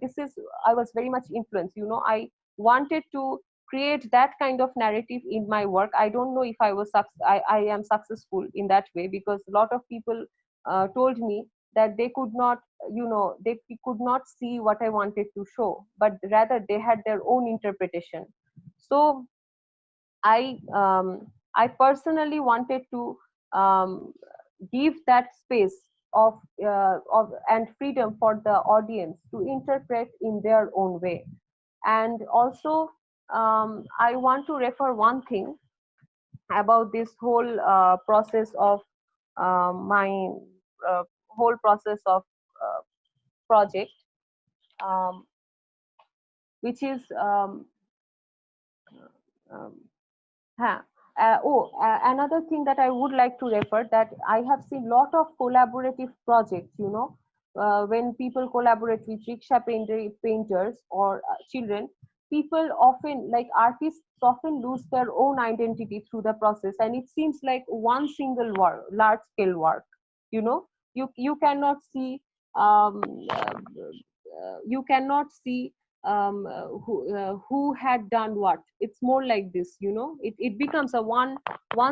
this is. I was very much influenced. I wanted to create that kind of narrative in my work. I don't know if I am successful in that way, because a lot of people told me that they could not, they could not see what I wanted to show, but rather they had their own interpretation. So I personally wanted to give that space of and freedom for the audience to interpret in their own way. And also, I want to refer one thing about this whole process of my whole process of project, um, which is um, huh. Another thing that I would like to refer, that I have seen lot of collaborative projects, when people collaborate with rickshaw painters or children, people often, like artists, often lose their own identity through the process, and it seems like one single work, large scale work. You cannot see um, you cannot see who had done what. It's more like this, it becomes a one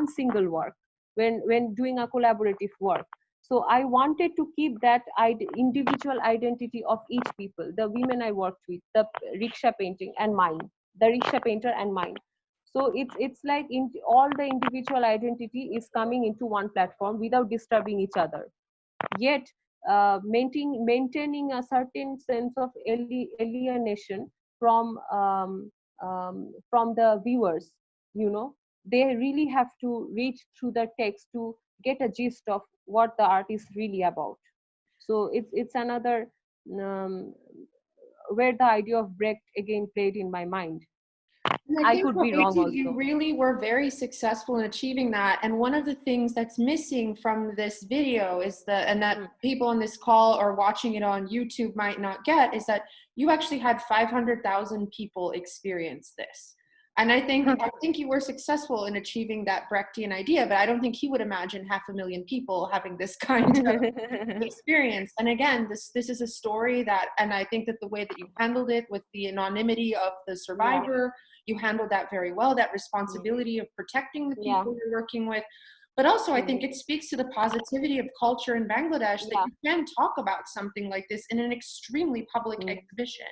single work when doing a collaborative work. So I wanted to keep that individual identity of each people, the women I worked with, the rickshaw painting and mine, the rickshaw painter and mine. So it's like all the individual identity is coming into one platform without disturbing each other, yet maintaining a certain sense of alienation from the viewers, they really have to read through the text to get a gist of what the art is really about. So it's another where the idea of Brecht again played in my mind. And I think could be wrong Promiti, you also. really were very successful in achieving that. And one of the things that's missing from this video is and that people on this call or watching it on YouTube might not get, is that you actually had 500,000 people experience this. And I think you were successful in achieving that Brechtian idea, but I don't think he would imagine 500,000 people having this kind of experience. And again, this is a story that, and I think that the way that you handled it with the anonymity of the survivor, you handled that very well, that responsibility of protecting the people you're working with. But also, I think it speaks to the positivity of culture in Bangladesh that you can talk about something like this in an extremely public exhibition.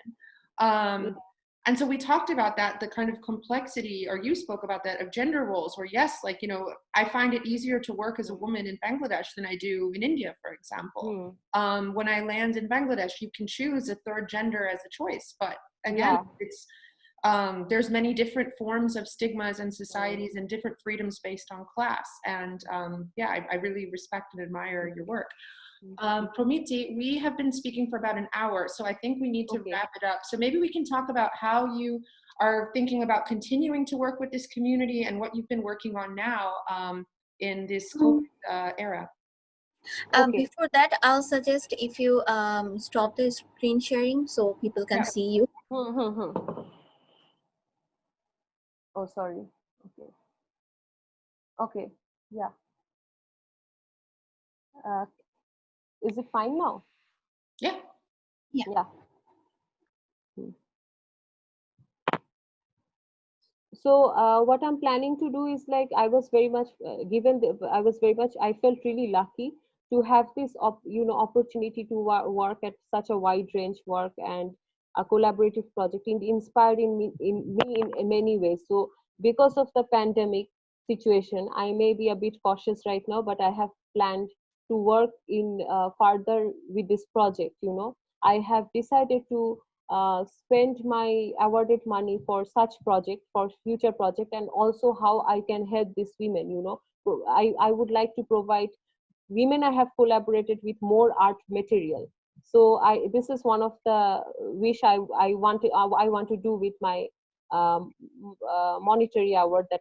And so we talked about that, the kind of complexity, or you spoke about that, of gender roles, where yes, like, you know, I find it easier to work as a woman in Bangladesh than I do in India, for example. When I land in Bangladesh, you can choose a third gender as a choice. But again, it's there's many different forms of stigmas and societies and different freedoms based on class. And I really respect and admire your work. Promiti, we have been speaking for about an hour, so I think we need to wrap it up. So maybe we can talk about how you are thinking about continuing to work with this community and what you've been working on now in this COVID era. Before that, I'll suggest if you stop the screen sharing so people can see you. Oh, sorry. Okay. Yeah. Is it fine now? Yeah. So what I'm planning to do is, like, I was very much I felt really lucky to have this opportunity to work at such a wide range work and a collaborative project inspired me in many ways. So because of the pandemic situation, I may be a bit cautious right now, but I have planned to work in further with this project. I have decided to spend my awarded money for such project, for future project, and also how I can help these women. So I would like to provide women I have collaborated with more art material. So this is one of the wish I want to do with my monetary award that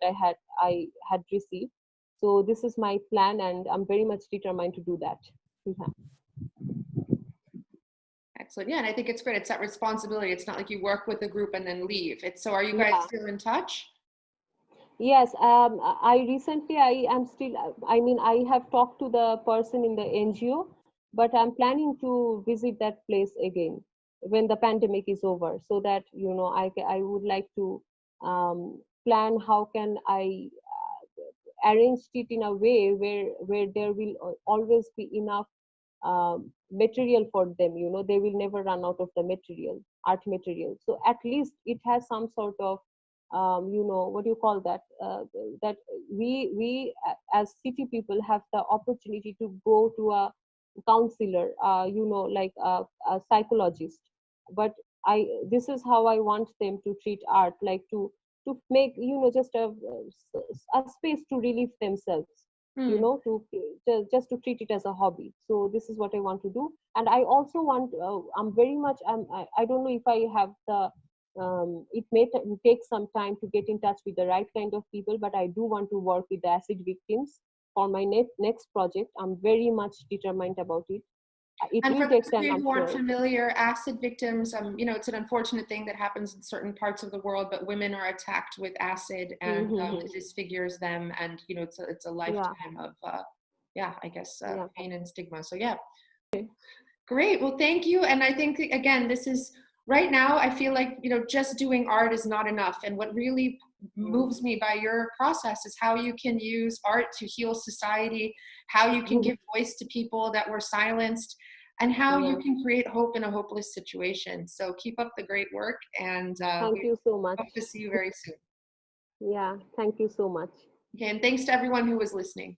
I had received. So this is my plan, and I'm very much determined to do that. Excellent. Yeah, and I think it's great. It's that responsibility. It's not like you work with a group and then leave. So are you guys still in touch? Yes, I recently, I have talked to the person in the NGO, but I'm planning to visit that place again when the pandemic is over, so that, I would like to plan how can I arrange it in a way where there will always be enough material for them. They will never run out of the art material. So at least it has some sort of what do you call that, that we as city people have the opportunity to go to a counselor, like a psychologist. But this is how I want them to treat art, like to make, just a space to relieve themselves, to just to treat it as a hobby. So this is what I want to do. And I also want, I don't know if I have the it may take some time to get in touch with the right kind of people, but I do want to work with the acid victims for my next project. I'm very much determined about it. And for those of you who aren't familiar, acid victims, it's an unfortunate thing that happens in certain parts of the world, but women are attacked with acid and it disfigures them. And, it's a lifetime of, pain and stigma. So yeah. Great. Well, thank you. And I think, again, this is right now, I feel like, just doing art is not enough. And what really moves me by your process is how you can use art to heal society, how you can give voice to people that were silenced, and how you can create hope in a hopeless situation. So keep up the great work, and thank you so much. Hope to see you very soon. Yeah, thank you so much. Okay, and thanks to everyone who was listening.